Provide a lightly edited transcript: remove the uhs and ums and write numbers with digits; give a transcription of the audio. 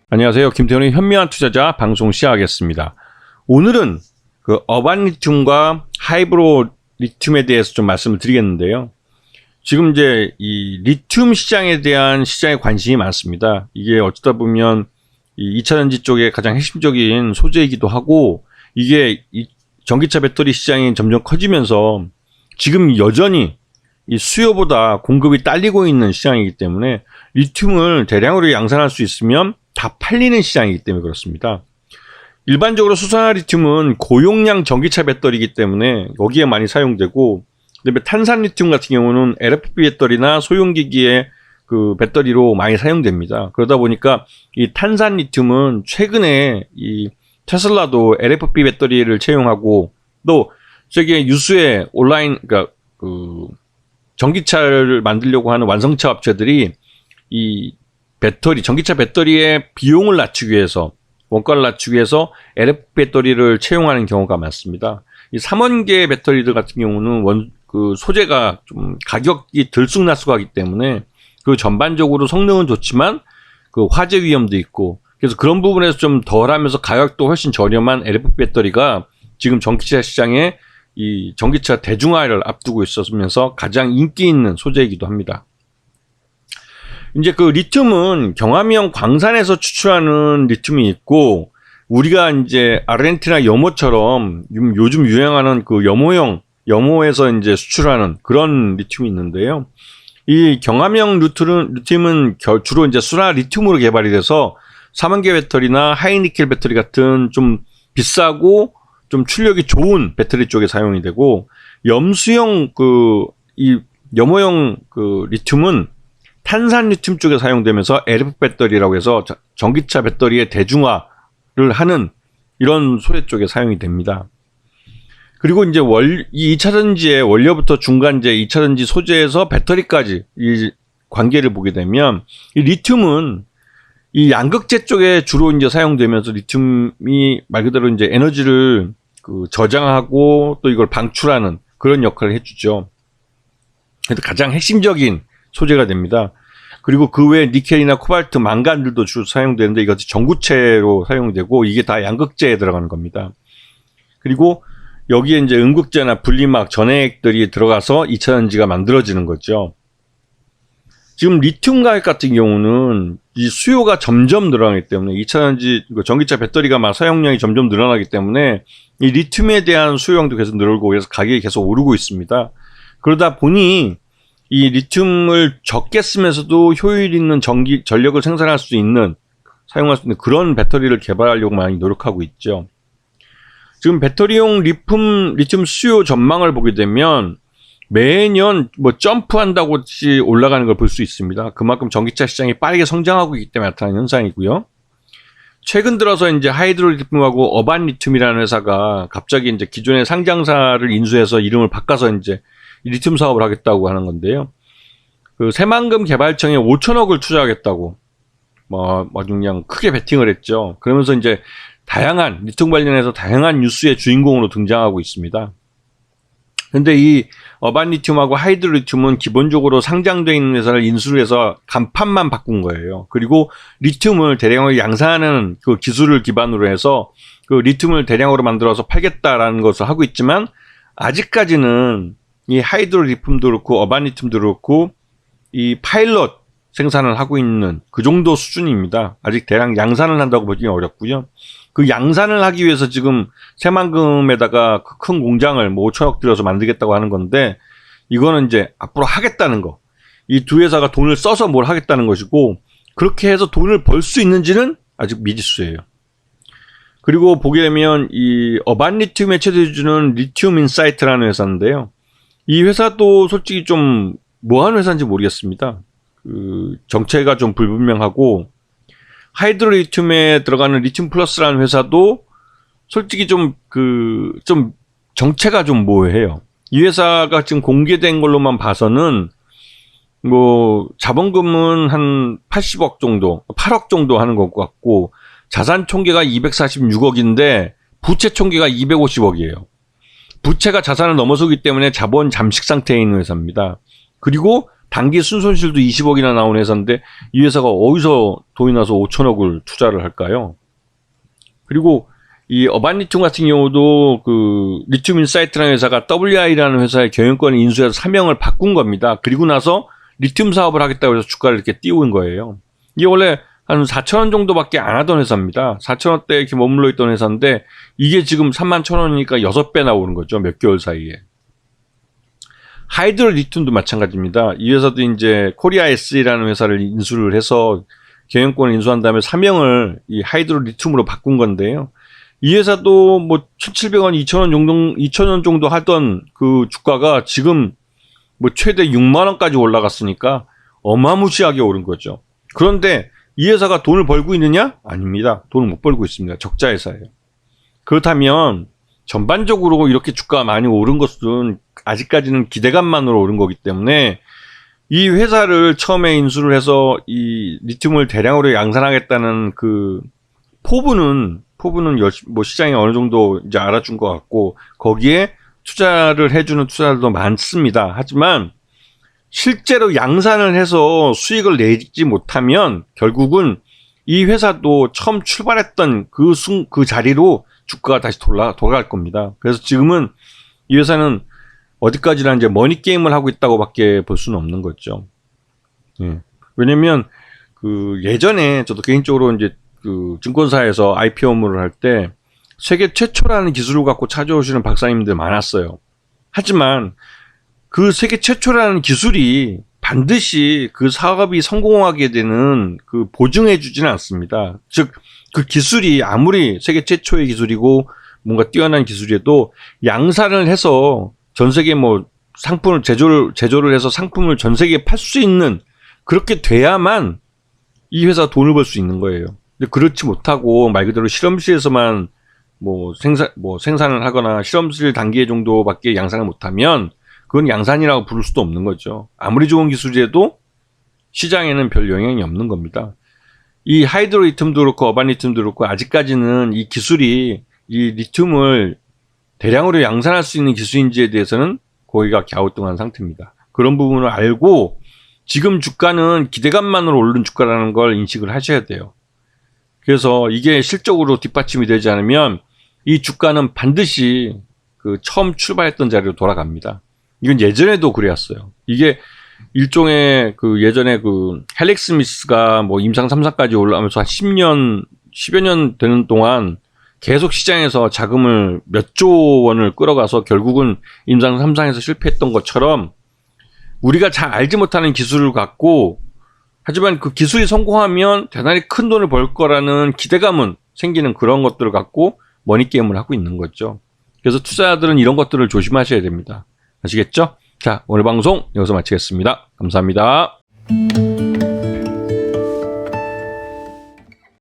안녕하세요. 김태훈의 현명한 투자자 방송 시작하겠습니다. 오늘은 그 어반 리튬과 하이브로 리튬에 대해서 좀 말씀을 드리겠는데요. 지금 이제 이 리튬 시장에 대한 시장에 관심이 많습니다. 이게 어쩌다 보면 이 2차전지 쪽에 가장 핵심적인 소재이기도 하고, 이게 이 전기차 배터리 시장이 점점 커지면서 지금 여전히 이 수요보다 공급이 딸리고 있는 시장이기 때문에 리튬을 대량으로 양산할 수 있으면 다 팔리는 시장이기 때문에 그렇습니다. 일반적으로 수산화 리튬은 고용량 전기차 배터리이기 때문에 여기에 많이 사용되고, 그다음에 탄산 리튬 같은 경우는 LFP 배터리나 소형기기의 그 배터리로 많이 사용됩니다. 그러다 보니까 이 탄산 리튬은 최근에 이 테슬라도 LFP 배터리를 채용하고, 또 세계 유수의 온라인 그러니까 그 전기차를 만들려고 하는 완성차 업체들이 이 배터리, 전기차 배터리의 비용을 낮추기 위해서, 원가를 낮추기 위해서 LFP 배터리를 채용하는 경우가 많습니다. 이 3원계 배터리들 같은 경우는 그 소재가 좀 가격이 들쑥날쑥하기 때문에 그 전반적으로 성능은 좋지만 그 화재 위험도 있고, 그래서 그런 부분에서 좀 덜하면서 가격도 훨씬 저렴한 LFP 배터리가 지금 전기차 시장에 이 전기차 대중화를 앞두고 있었으면서 가장 인기 있는 소재이기도 합니다. 이제 그 리튬은 경화명 광산에서 추출하는 리튬이 있고, 우리가 이제 아르헨티나 염호처럼 요즘 유행하는 그 염호에서 이제 수출하는 그런 리튬이 있는데요. 이 경화명 리튬은 주로 이제 순화 리튬으로 개발이 돼서 3원계 배터리나 하이니켈 배터리 같은 좀 비싸고 좀 출력이 좋은 배터리 쪽에 사용이 되고, 염수형 이 염호형 그 리튬은 탄산 리튬 쪽에 사용되면서 LFP 배터리라고 해서 전기차 배터리의 대중화를 하는 이런 소재 쪽에 사용이 됩니다. 그리고 이제 이 2차전지의 원료부터 중간재, 2차전지 소재에서 배터리까지 이 관계를 보게 되면, 이 리튬은 이 양극재 쪽에 주로 이제 사용되면서 리튬이 말 그대로 이제 에너지를 그 저장하고 또 이걸 방출하는 그런 역할을 해주죠. 그래서 가장 핵심적인 소재가 됩니다. 그리고 그 외에 니켈이나 코발트, 망간들도 주로 사용되는데 이것이 전구체로 사용되고, 이게 다 양극재에 들어가는 겁니다. 그리고 여기에 이제 음극재나 분리막, 전해액들이 들어가서 2차전지가 만들어지는 거죠. 지금 리튬 가격 같은 경우는 이 수요가 점점 늘어나기 때문에 2차전지 전기차 배터리가 막 사용량이 점점 늘어나기 때문에 이 리튬에 대한 수요량도 계속 늘고, 그래서 가격이 계속 오르고 있습니다. 그러다 보니 이 리튬을 적게 쓰면서도 효율 있는 전력을 생산할 수 있는, 사용할 수 있는 그런 배터리를 개발하려고 많이 노력하고 있죠. 지금 배터리용 리튬 수요 전망을 보게 되면 매년 뭐 점프한다고 올라가는 걸 볼 수 있습니다. 그만큼 전기차 시장이 빠르게 성장하고 있기 때문에 나타나는 현상이고요. 최근 들어서 이제 하이드로 리튬하고 어반 리튬이라는 회사가 갑자기 이제 기존의 상장사를 인수해서 이름을 바꿔서 이제 리튬 사업을 하겠다고 하는 건데요. 그 새만금 개발청에 5천억을 투자하겠다고 그냥 크게 베팅을 했죠. 그러면서 이제 다양한 리튬 관련해서 다양한 뉴스의 주인공으로 등장하고 있습니다. 근데 이 어반 리튬하고 하이드로 리튬은 기본적으로 상장되어 있는 회사를 인수를 해서 간판만 바꾼 거예요. 그리고 리튬을 대량으로 양산하는 그 기술을 기반으로 해서 그 리튬을 대량으로 만들어서 팔겠다라는 것을 하고 있지만, 아직까지는 이 하이드로 리튬도 그렇고 어반 리튬도 그렇고 이 파일럿 생산을 하고 있는 그 정도 수준입니다. 아직 대량 양산을 한다고 보기는 어렵고요. 그 양산을 하기 위해서 지금 새만금에다가 큰 공장을 5천억 들여서 만들겠다고 하는 건데, 이거는 이제 앞으로 하겠다는 거, 이 두 회사가 돈을 써서 뭘 하겠다는 것이고, 그렇게 해서 돈을 벌 수 있는지는 아직 미지수예요. 그리고 보게 되면 이 어반 리튬의 최대주주는 리튬 인사이트라는 회사인데요. 이 회사도 솔직히 좀 뭐하는 회사인지 모르겠습니다. 그 정체가 좀 불분명하고, 하이드로 리튬에 들어가는 리튬 플러스라는 회사도 솔직히 좀 정체가 좀 모호해요. 이 회사가 지금 공개된 걸로만 봐서는 뭐 자본금은 한 80억 정도, 8억 정도 하는 것 같고, 자산 총계가 246억인데 부채 총계가 250억이에요. 부채가 자산을 넘어서기 때문에 자본 잠식 상태에 있는 회사입니다. 그리고 단기 순손실도 20억이나 나온 회사인데 이 회사가 어디서 돈이 나서 5천억을 투자를 할까요? 그리고 이 어반리튬 같은 경우도 그 리튬 인사이트라는 회사가 WI라는 회사의 경영권을 인수해서 사명을 바꾼 겁니다. 그리고 나서 리튬 사업을 하겠다고 해서 주가를 이렇게 띄운 거예요. 이게 원래 한 4,000원 정도밖에 안 하던 회사입니다. 4,000원대 이렇게 머물러 있던 회사인데 이게 지금 31,000원이니까 6배나 오른 거죠. 몇 개월 사이에. 하이드로 리튬도 마찬가지입니다. 이 회사도 이제 코리아 S라는 회사를 인수를 해서 경영권을 인수한 다음에 사명을 이 하이드로 리튬으로 바꾼 건데요. 이 회사도 뭐 1,700원, 2,000원 정도 하던 그 주가가 지금 뭐 최대 6만 원까지 올라갔으니까 어마무시하게 오른 거죠. 그런데 이 회사가 돈을 벌고 있느냐? 아닙니다. 돈을 못 벌고 있습니다. 적자 회사예요. 그렇다면 전반적으로 이렇게 주가가 많이 오른 것은 아직까지는 기대감만으로 오른 거기 때문에 이 회사를 처음에 인수를 해서 이 리튬을 대량으로 양산하겠다는 그 포부는 뭐 시장에 어느 정도 이제 알아준 것 같고 거기에 투자를 해주는 투자들도 많습니다. 하지만 실제로 양산을 해서 수익을 내지 못하면 결국은 이 회사도 처음 출발했던 그 자리로 주가가 다시 돌아갈 겁니다. 그래서 지금은 이 회사는 어디까지나 이제 머니 게임을 하고 있다고밖에 볼 수는 없는 거죠. 예. 왜냐면 그 예전에 저도 개인적으로 이제 그 증권사에서 IPO 업무를 할 때 세계 최초라는 기술을 갖고 찾아오시는 박사님들 많았어요. 하지만 그 세계 최초라는 기술이 반드시 그 사업이 성공하게 되는 그 보증해 주지는 않습니다. 즉, 그 기술이 아무리 세계 최초의 기술이고 뭔가 뛰어난 기술이어도 양산을 해서 전 세계 뭐 상품을 제조를 해서 상품을 전 세계에 팔 수 있는 그렇게 돼야만 이 회사 돈을 벌 수 있는 거예요. 근데 그렇지 못하고 말 그대로 실험실에서만 생산을 하거나 실험실 단계 정도밖에 양산을 못하면 그건 양산이라고 부를 수도 없는 거죠. 아무리 좋은 기술이라도 시장에는 별 영향이 없는 겁니다. 이 하이드로 리튬도 그렇고 어반 리튬도 그렇고 아직까지는 이 기술이 이 리튬을 대량으로 양산할 수 있는 기술인지에 대해서는 거기가 갸우뚱한 상태입니다. 그런 부분을 알고 지금 주가는 기대감만으로 오른 주가라는 걸 인식을 하셔야 돼요. 그래서 이게 실적으로 뒷받침이 되지 않으면 이 주가는 반드시 그 처음 출발했던 자리로 돌아갑니다. 이건 예전에도 그랬어요. 이게 일종의 그 예전에 그 헬릭스 미스가 뭐 임상 3상까지 올라가면서 한 10여 년 되는 동안 계속 시장에서 자금을 몇 조 원을 끌어가서 결국은 임상 3상에서 실패했던 것처럼 우리가 잘 알지 못하는 기술을 갖고 하지만 그 기술이 성공하면 대단히 큰 돈을 벌 거라는 기대감은 생기는 그런 것들을 갖고 머니게임을 하고 있는 거죠. 그래서 투자자들은 이런 것들을 조심하셔야 됩니다. 아시겠죠? 자, 오늘 방송 여기서 마치겠습니다. 감사합니다.